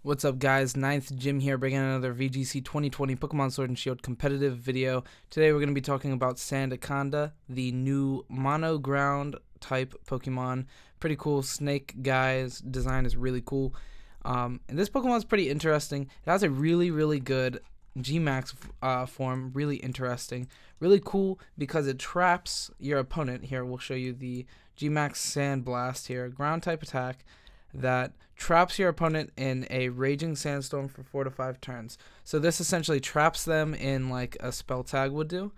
What's up, guys? Ninth Jim here, bringing another VGC 2020 Pokemon Sword and Shield competitive video. Today we're going to be talking about Sandaconda, the new mono ground type Pokemon. Pretty cool snake guy's design is really cool. And this Pokemon is pretty interesting. It has a really good Gmax form, really interesting. Really cool because it traps your opponent. Here, we'll show you the Gmax Sandblast here, ground type attack that traps your opponent in a raging sandstorm for 4 to 5 turns. So this essentially traps them in like a spell tag would do,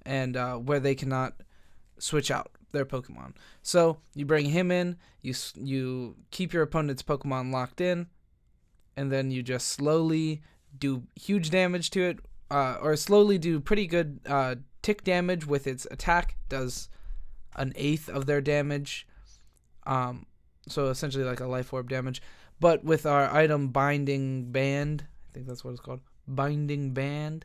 and where they cannot switch out their Pokemon. So you bring him in, you keep your opponent's Pokemon locked in, and then you just slowly do huge damage to it, or slowly do pretty good tick damage with its attack. Does an eighth of their damage. So essentially like a life orb damage. But with our item Binding Band, I think that's what it's called, Binding Band,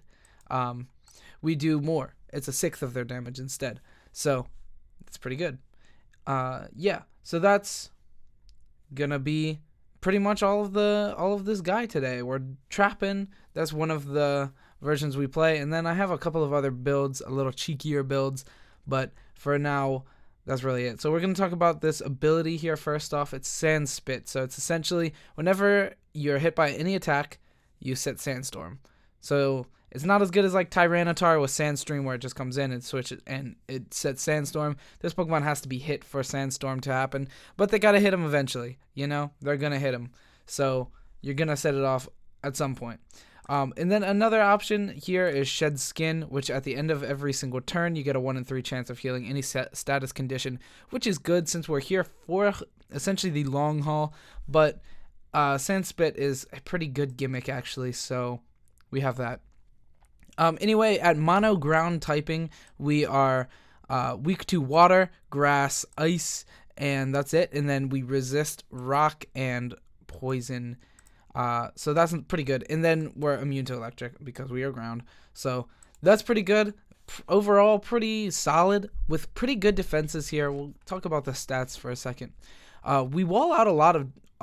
we do more. It's a sixth of their damage instead. So it's pretty good. Yeah. So that's gonna be pretty much all of this guy today. We're trapping. That's one of the versions we play, and then I have a couple of other builds, a little cheekier builds, but for now, that's really it. So we're going to talk about this ability here. First off, it's Sand Spit. So it's essentially whenever you're hit by any attack, you set Sandstorm. So it's not as good as like Tyranitar with Sandstream, where it just comes in and switches and it sets Sandstorm. This Pokemon has to be hit for Sandstorm to happen, but they got to hit him eventually. You know, they're going to hit him. So you're going to set it off at some point. And then another option here is Shed Skin, which at the end of every single turn, you get a 1 in 3 chance of healing any status condition, which is good since we're here for essentially the long haul. But Sand Spit is a pretty good gimmick, actually, so we have that. Anyway, at mono ground typing, we are weak to water, grass, ice, and that's it. And then we resist rock and poison. So that's pretty good. And then we're immune to electric because we are ground. So that's pretty good. Overall, pretty solid with pretty good defenses here. We'll talk about the stats for a second. We wall out a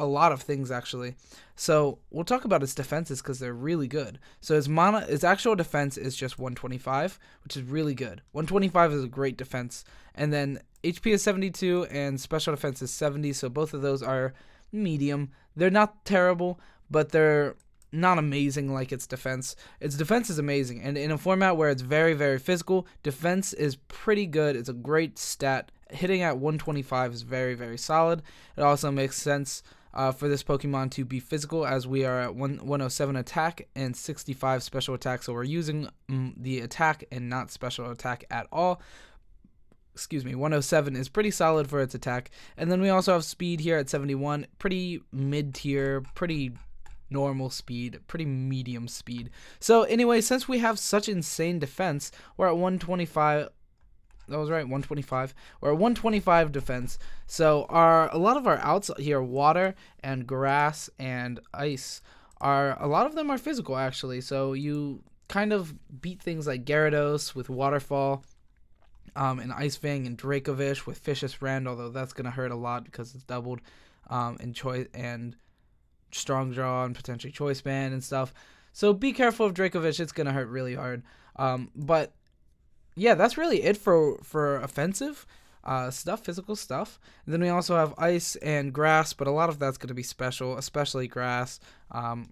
lot of things, actually. So we'll talk about its defenses because they're really good. So its actual defense is just 125, which is really good. 125 is a great defense. And then HP is 72 and special defense is 70. So both of those are medium. They're not terrible, but they're not amazing like its defense. Its defense is amazing, and in a format where it's very physical, defense is pretty good. It's a great stat. Hitting at 125 is very solid. It also makes sense for this Pokemon to be physical, as we are at 107 attack and 65 special attack, so we're using the attack and not special attack at all. 107 is pretty solid for its attack. And then we also have speed here at 71, pretty mid-tier, pretty normal speed, pretty medium speed. So anyway, since we have such insane defense, we're at 125. That was right, 125. We're at 125 defense. So a lot of our outs here, water and grass and ice, a lot of them are physical, actually. So you kind of beat things like Gyarados with Waterfall, and Ice Fang and Dracovish with Vicious Rend, although that's going to hurt a lot because it's doubled, and Choice and Strong Draw and potentially Choice Band and stuff. So be careful of Dracovish, it's going to hurt really hard. But yeah, that's really it for offensive stuff, physical stuff. And then we also have ice and grass, but a lot of that's going to be special, especially grass.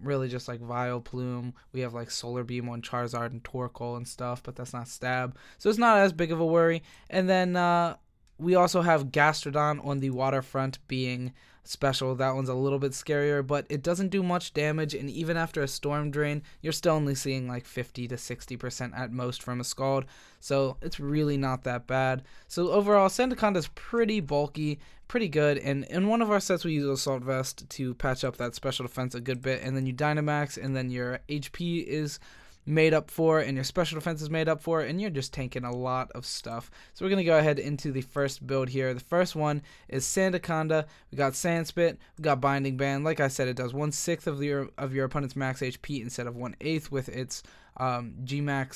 Really just like Vileplume. We have like Solar Beam on Charizard and Torkoal and stuff, but that's not stab. So it's not as big of a worry. And then we also have Gastrodon on the waterfront being special. That one's a little bit scarier, but it doesn't do much damage, and even after a Storm Drain, you're still only seeing like 50 to 60% at most from a Scald, so it's really not that bad. So overall, Sandaconda is pretty bulky, pretty good, and in one of our sets we use Assault Vest to patch up that special defense a good bit, and then you Dynamax, and then your HP is made up for and your special defense is made up for, and you're just tanking a lot of stuff. So we're going to go ahead into the first build here. The first one is Sandaconda. We got Sand Spit, we got Binding Band. Like I said, it does 1/6 of your opponent's max HP instead of 1/8 with its Gmax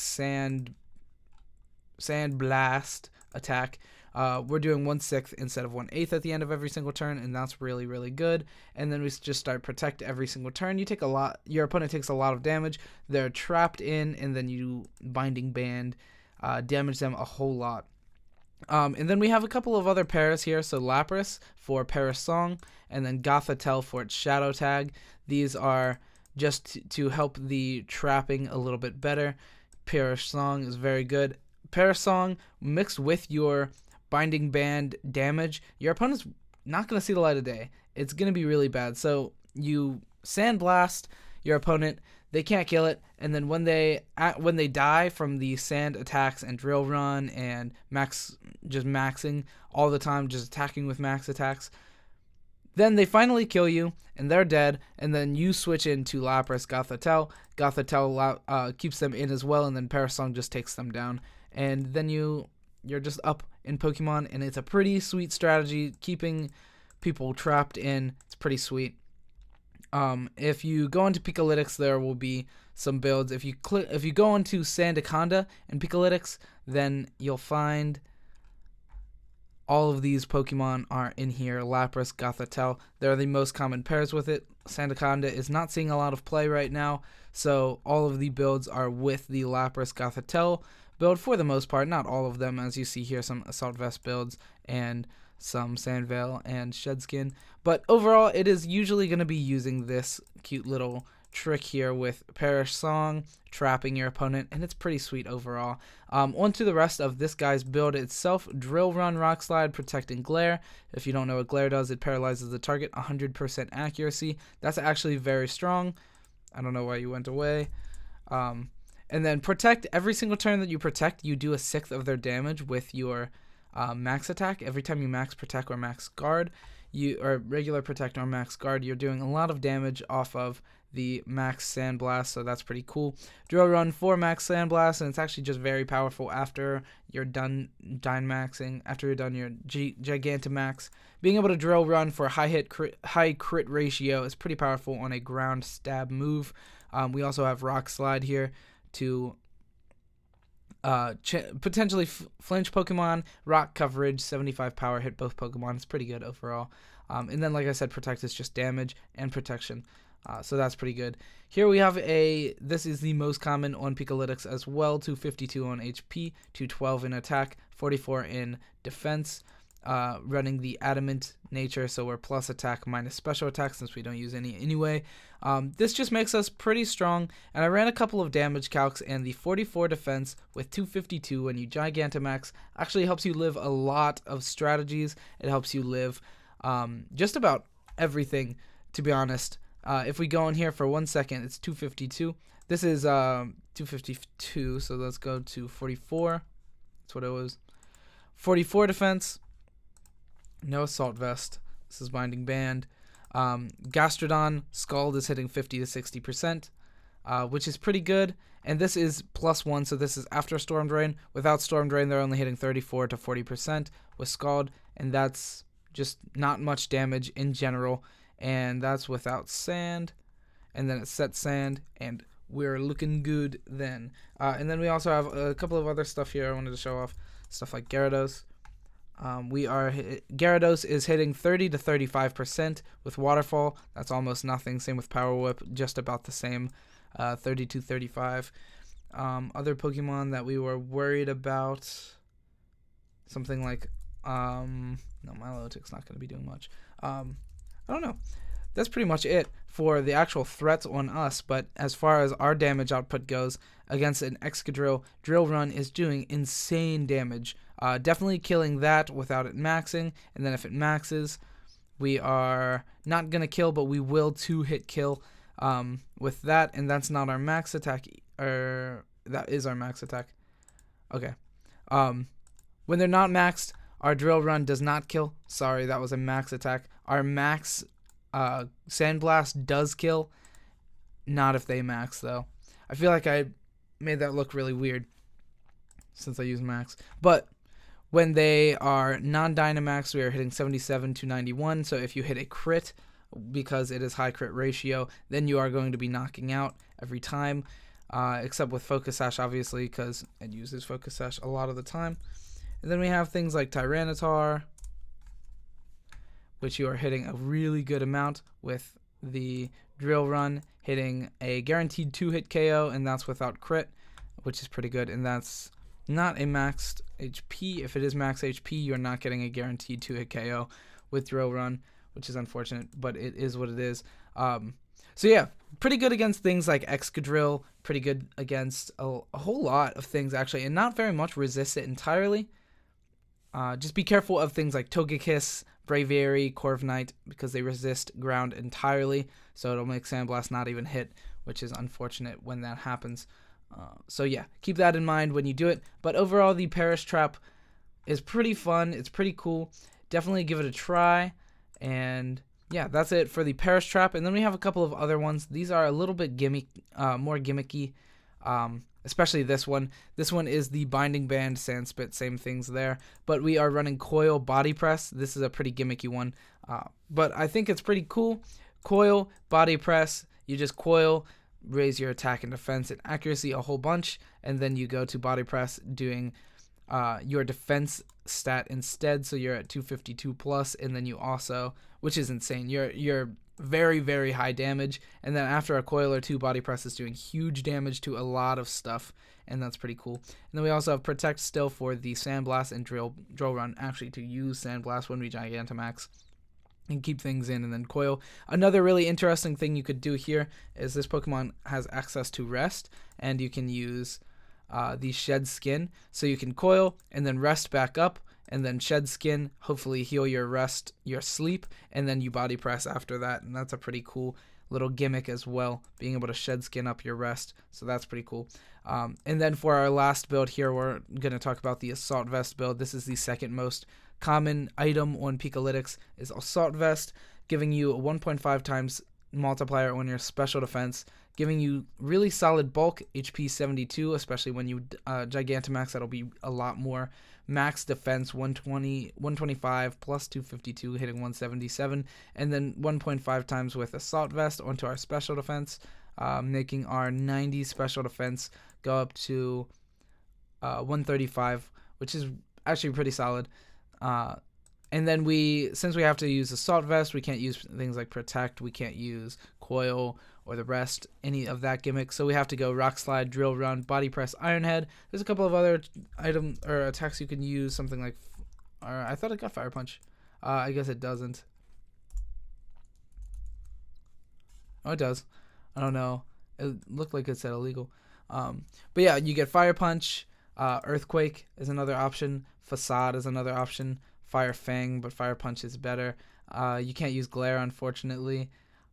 Sand Blast attack. we're doing 1/6 instead of 1/8 at the end of every single turn, and that's really, really good. And then we just start protect every single turn. Your opponent takes a lot of damage. They're trapped in, and then you binding band, damage them a whole lot. And then we have a couple of other pairs here. So Lapras for Perish Song, and then Gothitelle for its Shadow Tag. These are just to help the trapping a little bit better. Perish Song is very good. Perish Song mixed with your binding band damage, your opponent's not going to see the light of day. It's going to be really bad. So you Sandblast your opponent, they can't kill it, and then when they die from the sand attacks and Drill Run and maxing all the time, just attacking with max attacks, then they finally kill you and they're dead, and then you switch into Lapras Gothitelle. Gothitelle keeps them in as well, and then Perish Song just takes them down, and then you're just up in Pokemon, and it's a pretty sweet strategy keeping people trapped in. It's pretty sweet. If you go into Pikalytics, there will be some builds. If you go into Sandaconda and Pikalytics, then you'll find all of these Pokemon are in here. Lapras, Gothitelle, they're the most common pairs with it. Sandaconda is not seeing a lot of play right now, so all of the builds are with the Lapras, Gothitelle build for the most part. Not all of them, as you see here, some Assault Vest builds and some Sandveil and Shedskin, but overall it is usually going to be using this cute little trick here with Perish Song, trapping your opponent, and it's pretty sweet overall. On to the rest of this guy's build itself. Drill Run, Rock Slide, Protecting Glare. If you don't know what Glare does, it paralyzes the target, 100% accuracy. That's actually very strong. I don't know why you went away. And then Protect. Every single turn that you protect, you do a 1/6 of their damage with your max attack. Every time you max Protect or max Guard, or regular Protect or max Guard, you're doing a lot of damage off of the max Sandblast, so that's pretty cool. Drill Run for max Sandblast, and it's actually just very powerful after you're done Dynamaxing, after you're done your Gigantamax. Being able to Drill Run for high crit ratio is pretty powerful on a ground stab move. We also have Rock Slide here to potentially flinch Pokemon. Rock coverage, 75 power, hit both Pokemon. It's pretty good overall. And then, like I said, Protect is just damage and protection. So that's pretty good. Here we have this is the most common on Pikalytics as well, 252 on HP, 212 in attack, 44 in defense, running the adamant nature, so we're plus attack minus special attack since we don't use any anyway. This just makes us pretty strong, and I ran a couple of damage calcs, and the 44 defense with 252 when you Gigantamax actually helps you live a lot of strategies. It helps you live just about everything, to be honest. If we go in here for 1 second, it's 252. This is 252, so let's go to 44. That's what it was. 44 defense. No Assault Vest. This is Binding Band. Gastrodon Scald is hitting 50 to 60%, which is pretty good. And this is +1, so this is after Storm Drain. Without Storm Drain, they're only hitting 34 to 40% with Scald, and that's just not much damage in general. And that's without Sand, and then it sets Sand, and we're looking good then. And then we also have a couple of other stuff here I wanted to show off. Stuff like Gyarados. Gyarados is hitting 30 to 35% with Waterfall. That's almost nothing. Same with Power Whip, just about the same, 30 to 35. Other Pokemon that we were worried about, something like no, Milotic's not going to be doing much. I don't know. That's pretty much it for the actual threats on us, but as far as our damage output goes, against an Excadrill, Drill Run is doing insane damage. Definitely killing that without it maxing, and then if it maxes, we are not going to kill, but we will 2-hit kill with that, and that's not our max attack, or that is our max attack. Okay. When they're not maxed, our Drill Run does not kill. Sorry, that was a max attack. Our max Sandblast does kill. Not if they max, though. I feel like I made that look really weird since I use max. But when they are non-Dynamax, we are hitting 77 to 91. So if you hit a crit, because it is high crit ratio, then you are going to be knocking out every time. Except with Focus Sash, obviously, because it uses Focus Sash a lot of the time. And then we have things like Tyranitar, which you are hitting a really good amount with the Drill Run, hitting a guaranteed 2-hit KO, and that's without crit, which is pretty good. And that's not a maxed HP. If it is max HP, you're not getting a guaranteed 2-hit KO with Drill Run, which is unfortunate, but it is what it is. So yeah, pretty good against things like Excadrill, pretty good against a whole lot of things actually, and not very much resist it entirely. Just be careful of things like Togekiss, Braviary, Corviknight, because they resist ground entirely, so it'll make Sandblast not even hit, which is unfortunate when that happens. So yeah, keep that in mind when you do it. But overall, the Perish Trap is pretty fun. It's pretty cool. Definitely give it a try. And yeah, that's it for the Perish Trap. And then we have a couple of other ones. These are a little bit more gimmicky, especially this one. This one is the Binding Band, Sandspit, same things there. But we are running Coil, Body Press. This is a pretty gimmicky one, but I think it's pretty cool. Coil, Body Press, you just coil, raise your attack and defense and accuracy a whole bunch, and then you go to Body Press doing your defense stat instead, so you're at 252 plus, and then you also, which is insane, you're very, very high damage, and then after a coil or two, Body Press is doing huge damage to a lot of stuff, and that's pretty cool. And then we also have Protect still for the Sandblast and Drill Run, actually to use Sandblast when we Gigantamax and keep things in, and then coil. Another really interesting thing you could do here is this Pokemon has access to rest, and you can use the Shed Skin, so you can coil and then rest back up, and then Shed Skin, hopefully heal your rest, your sleep, and then you Body Press after that, and that's a pretty cool little gimmick as well, being able to Shed Skin up your rest, so that's pretty cool. And then for our last build here, we're going to talk about the Assault Vest build. This is the second most common item on Pikalytics, is Assault Vest, giving you a 1.5 times multiplier on your special defense, giving you really solid bulk, HP 72, especially when you Gigantamax, that'll be a lot more. Max defense 125 plus 252, hitting 177, and then 1.5 times with Assault Vest onto our special defense, making our 90 special defense go up to 135, which is actually pretty solid. And then since we have to use Assault Vest, we can't use things like Protect, we can't use Coil or the rest, any of that gimmick, so we have to go Rock Slide, Drill Run, Body Press, Iron Head. There's a couple of other items or attacks you can use, something like, I thought it got Fire Punch. I guess it doesn't. Oh, it does. I don't know. It looked like it said illegal. But yeah, you get Fire Punch, Earthquake is another option, Facade is another option, Fire Fang, but Fire Punch is better. You can't use Glare, unfortunately.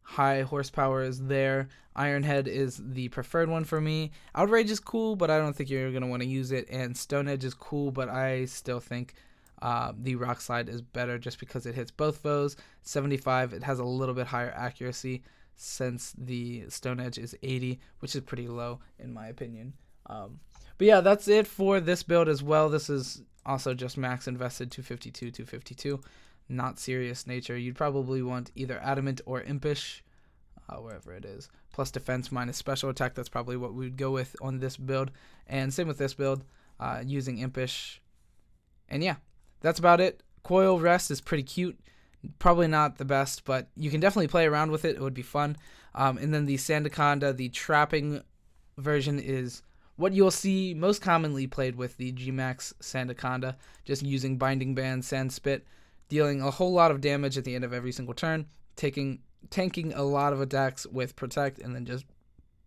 High Horsepower is there. Iron Head is the preferred one for me. Outrage is cool, but I don't think you're going to want to use it. And Stone Edge is cool, but I still think the Rock Slide is better just because it hits both foes. 75, it has a little bit higher accuracy since the Stone Edge is 80, which is pretty low in my opinion. But yeah, that's it for this build as well. This is also just max invested 252, 252. Not serious nature. You'd probably want either Adamant or Impish, wherever it is. Plus defense minus special attack. That's probably what we'd go with on this build. And same with this build, using Impish. And yeah, that's about it. Coil Rest is pretty cute. Probably not the best, but you can definitely play around with it. It would be fun. And then the Sandaconda, the trapping version, is what you'll see most commonly played with the Gmax Sandaconda, just using Binding Band, Sandspit, dealing a whole lot of damage at the end of every single turn, tanking a lot of attacks with Protect, and then just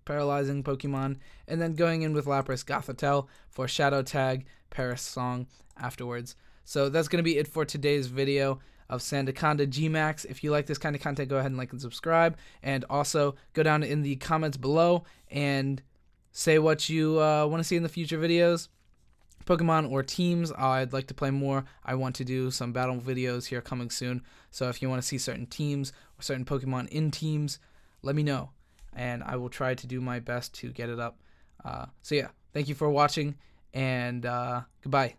paralyzing Pokemon, and then going in with Lapras Gothitelle for Shadow Tag, Paris Song afterwards. So that's going to be it for today's video of Sandaconda Gmax. If you like this kind of content, go ahead and like and subscribe, and also go down in the comments below and say what you want to see in the future videos. Pokemon or teams I'd like to play more. I want to do some battle videos here coming soon, so if you want to see certain teams or certain Pokemon in teams, let me know, and I will try to do my best to get it up. So yeah, thank you for watching, and goodbye.